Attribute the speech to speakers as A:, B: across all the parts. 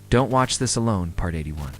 A: Don't watch this alone, part 81.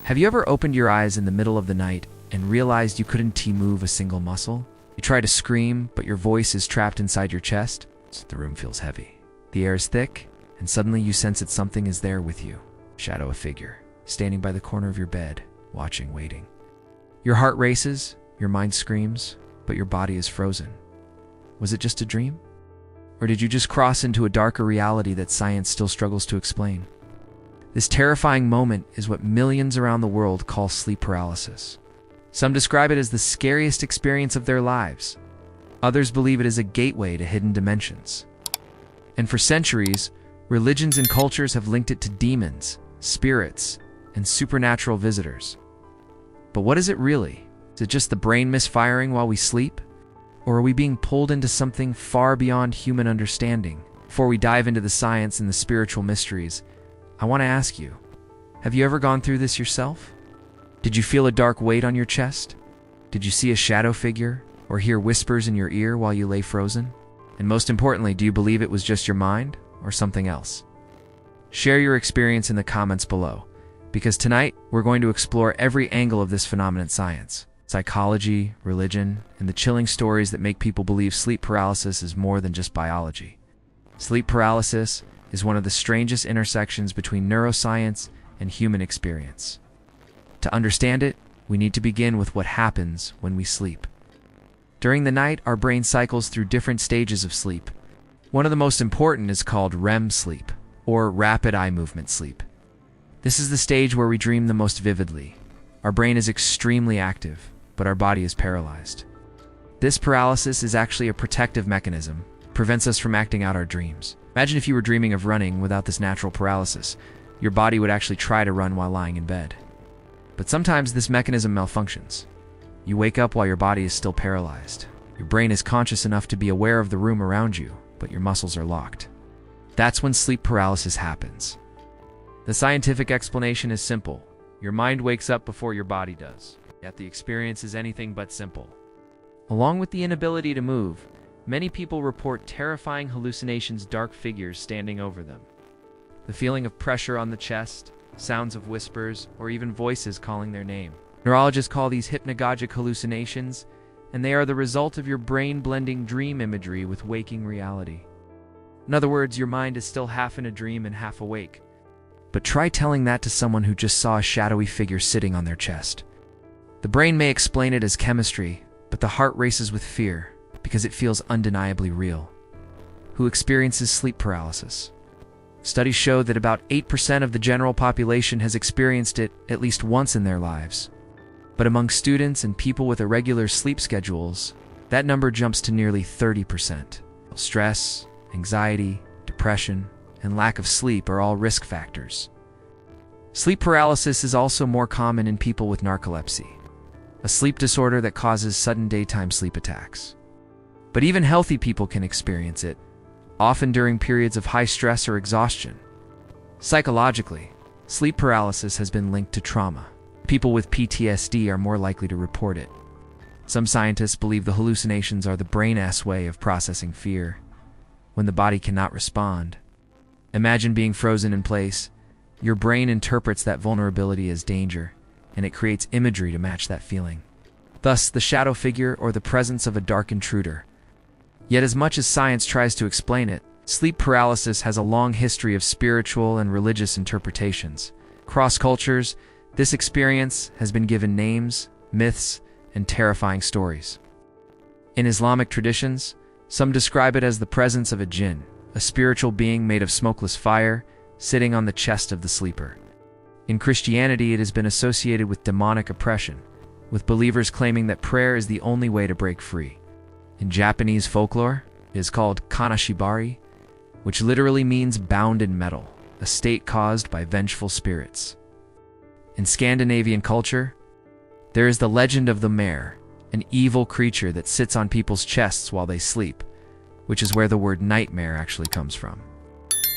A: Have you ever opened your eyes in the middle of the night and realized you couldn't move a single muscle? You try to scream, but your voice is trapped inside your chest. So the room feels heavy. The air is thick, and suddenly you sense that something is there with you. Shadow a figure, standing by the corner of your bed, watching, waiting. Your heart races, your mind screams, but your body is frozen. Was it just a dream? Or did you just cross into a darker reality that science still struggles to explain? This terrifying moment is what millions around the world call sleep paralysis. Some describe it as the scariest experience of their lives. Others believe it is a gateway to hidden dimensions. And for centuries, religions and cultures have linked it to demons, spirits, and supernatural visitors. But what is it really? Is it just the brain misfiring while we sleep? Or are we being pulled into something far beyond human understanding? Before we dive into the science and the spiritual mysteries, I want to ask you, have you ever gone through this yourself? Did you feel a dark weight on your chest? Did you see a shadow figure or hear whispers in your ear while you lay frozen? And most importantly, do you believe it was just your mind or something else? Share your experience in the comments below, because tonight we're going to explore every angle of this phenomenon: science, psychology, religion, and the chilling stories that make people believe sleep paralysis is more than just biology. Sleep paralysis is one of the strangest intersections between neuroscience and human experience. To understand it, we need to begin with what happens when we sleep. During the night, our brain cycles through different stages of sleep. One of the most important is called REM sleep, or rapid eye movement sleep. This is the stage where we dream the most vividly. Our brain is extremely active, but our body is paralyzed. This paralysis is actually a protective mechanism, prevents us from acting out our dreams. Imagine if you were dreaming of running without this natural paralysis. Your body would actually try to run while lying in bed. But sometimes this mechanism malfunctions. You wake up while your body is still paralyzed. Your brain is conscious enough to be aware of the room around you, but your muscles are locked. That's when sleep paralysis happens. The scientific explanation is simple. Your mind wakes up before your body does, yet the experience is anything but simple. Along with the inability to move, many people report terrifying hallucinations, dark figures standing over them. The feeling of pressure on the chest, sounds of whispers, or even voices calling their name. Neurologists call these hypnagogic hallucinations, and they are the result of your brain blending dream imagery with waking reality. In other words, your mind is still half in a dream and half awake. But try telling that to someone who just saw a shadowy figure sitting on their chest. The brain may explain it as chemistry, but the heart races with fear because it feels undeniably real. Who experiences sleep paralysis? Studies show that about 8% of the general population has experienced it at least once in their lives. But among students and people with irregular sleep schedules, that number jumps to nearly 30%. Stress, anxiety, depression, and lack of sleep are all risk factors. Sleep paralysis is also more common in people with narcolepsy, a sleep disorder that causes sudden daytime sleep attacks. But even healthy people can experience it, often during periods of high stress or exhaustion. Psychologically, sleep paralysis has been linked to trauma. People with PTSD are more likely to report it. Some scientists believe the hallucinations are the brain's way of processing fear. When the body cannot respond, imagine being frozen in place. Your brain interprets that vulnerability as danger, and it creates imagery to match that feeling. Thus, the shadow figure or the presence of a dark intruder. Yet as much as science tries to explain it, sleep paralysis has a long history of spiritual and religious interpretations. Across cultures, this experience has been given names, myths, and terrifying stories. In Islamic traditions, some describe it as the presence of a jinn, a spiritual being made of smokeless fire, sitting on the chest of the sleeper. In Christianity, it has been associated with demonic oppression, with believers claiming that prayer is the only way to break free. In Japanese folklore, it is called kanashibari, which literally means bound in metal, a state caused by vengeful spirits. In Scandinavian culture, there is the legend of the mare, an evil creature that sits on people's chests while they sleep, which is where the word nightmare actually comes from.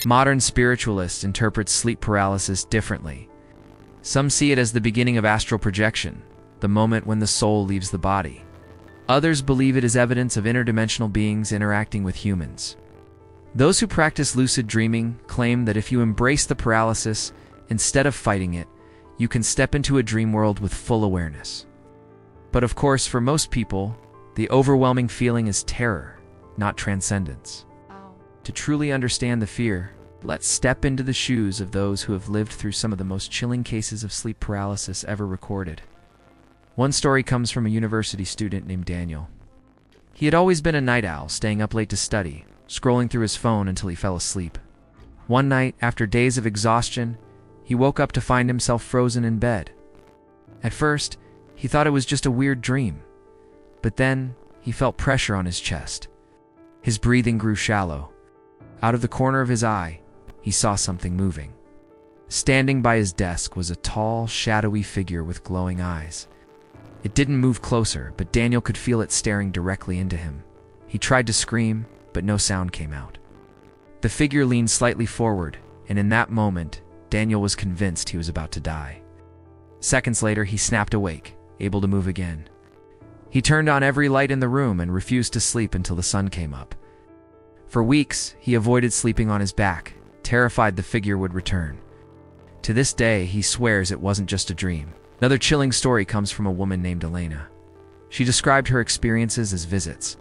A: Modern spiritualists interpret sleep paralysis differently. Some see it as the beginning of astral projection, the moment when the soul leaves the body. Others believe it is evidence of interdimensional beings interacting with humans. Those who practice lucid dreaming claim that if you embrace the paralysis instead of fighting it, you can step into a dream world with full awareness. But of course, for most people, the overwhelming feeling is terror, not transcendence. To truly understand the fear, let's step into the shoes of those who have lived through some of the most chilling cases of sleep paralysis ever recorded. One story comes from a university student named Daniel. He had always been a night owl, staying up late to study, scrolling through his phone until he fell asleep. One night, after days of exhaustion, he woke up to find himself frozen in bed. At first, he thought it was just a weird dream, but then he felt pressure on his chest. His breathing grew shallow. Out of the corner of his eye, he saw something moving. Standing by his desk was a tall, shadowy figure with glowing eyes. It didn't move closer, but Daniel could feel it staring directly into him. He tried to scream, but no sound came out. The figure leaned slightly forward, and in that moment, Daniel was convinced he was about to die. Seconds later, he snapped awake, able to move again. He turned on every light in the room and refused to sleep until the sun came up. For weeks, he avoided sleeping on his back, terrified the figure would return. To this day, he swears it wasn't just a dream. Another chilling story comes from a woman named Elena. She described her experiences as visits.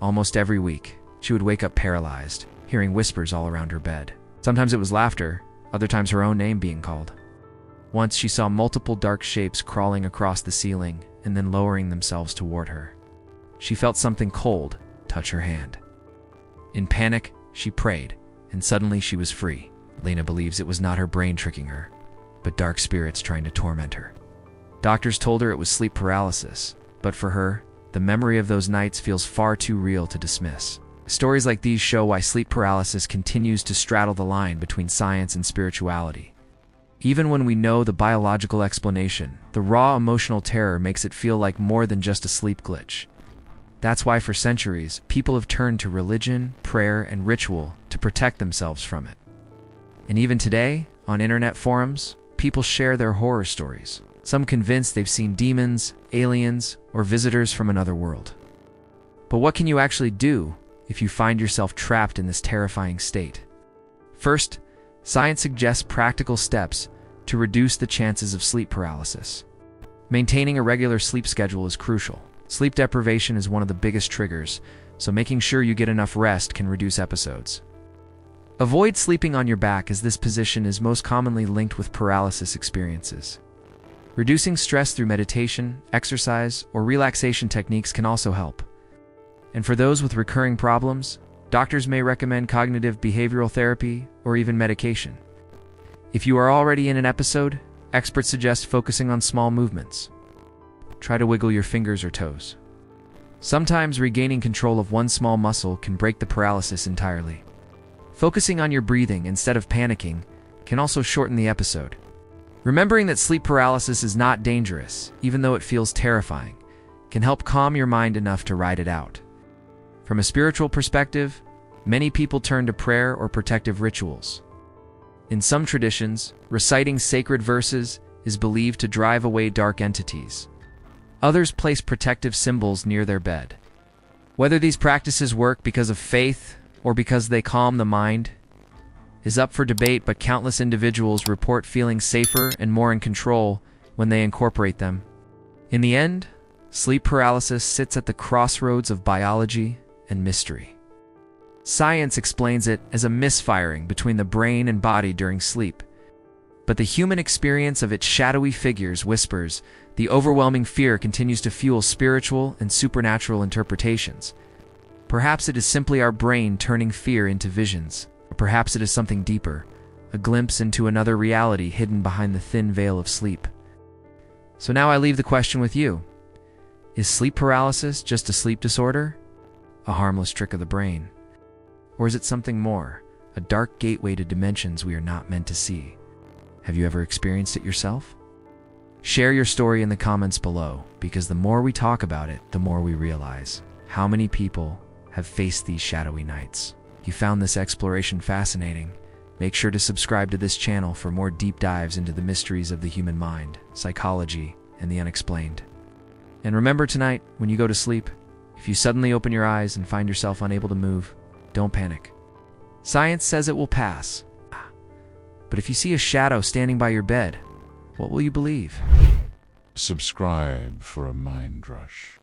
A: Almost every week, she would wake up paralyzed, hearing whispers all around her bed. Sometimes it was laughter, other times her own name being called. Once she saw multiple dark shapes crawling across the ceiling and then lowering themselves toward her. She felt something cold touch her hand. In panic, she prayed, and suddenly she was free. Elena believes it was not her brain tricking her, but dark spirits trying to torment her. Doctors told her it was sleep paralysis, but for her, the memory of those nights feels far too real to dismiss. Stories like these show why sleep paralysis continues to straddle the line between science and spirituality. Even when we know the biological explanation, the raw emotional terror makes it feel like more than just a sleep glitch. That's why for centuries, people have turned to religion, prayer, and ritual to protect themselves from it. And even today, on internet forums, people share their horror stories, some convinced they've seen demons, aliens, or visitors from another world. But what can you actually do if you find yourself trapped in this terrifying state? First, science suggests practical steps to reduce the chances of sleep paralysis. Maintaining a regular sleep schedule is crucial. Sleep deprivation is one of the biggest triggers, so making sure you get enough rest can reduce episodes. Avoid sleeping on your back, as this position is most commonly linked with paralysis experiences. Reducing stress through meditation, exercise, or relaxation techniques can also help. And for those with recurring problems, doctors may recommend cognitive behavioral therapy or even medication. If you are already in an episode, experts suggest focusing on small movements. Try to wiggle your fingers or toes. Sometimes regaining control of one small muscle can break the paralysis entirely. Focusing on your breathing instead of panicking can also shorten the episode. Remembering that sleep paralysis is not dangerous, even though it feels terrifying, can help calm your mind enough to ride it out. From a spiritual perspective, many people turn to prayer or protective rituals. In some traditions, reciting sacred verses is believed to drive away dark entities. Others place protective symbols near their bed. Whether these practices work because of faith or because they calm the mind is up for debate, but countless individuals report feeling safer and more in control when they incorporate them. In the end, sleep paralysis sits at the crossroads of biology and mystery. Science explains it as a misfiring between the brain and body during sleep, but the human experience of its shadowy figures, whispers, the overwhelming fear continues to fuel spiritual and supernatural interpretations. Perhaps it is simply our brain turning fear into visions, or perhaps it is something deeper, a glimpse into another reality hidden behind the thin veil of sleep. So now I leave the question with you. Is sleep paralysis just a sleep disorder? A harmless trick of the brain? Or is it something more, a dark gateway to dimensions we are not meant to see? Have you ever experienced it yourself? Share your story in the comments below, because the more we talk about it, the more we realize how many people have faced these shadowy nights. If you found this exploration fascinating, make sure to subscribe to this channel for more deep dives into the mysteries of the human mind, psychology, and the unexplained. And remember tonight, when you go to sleep, if you suddenly open your eyes and find yourself unable to move, don't panic. Science says it will pass. But if you see a shadow standing by your bed, what will you believe?
B: Subscribe for a mind rush.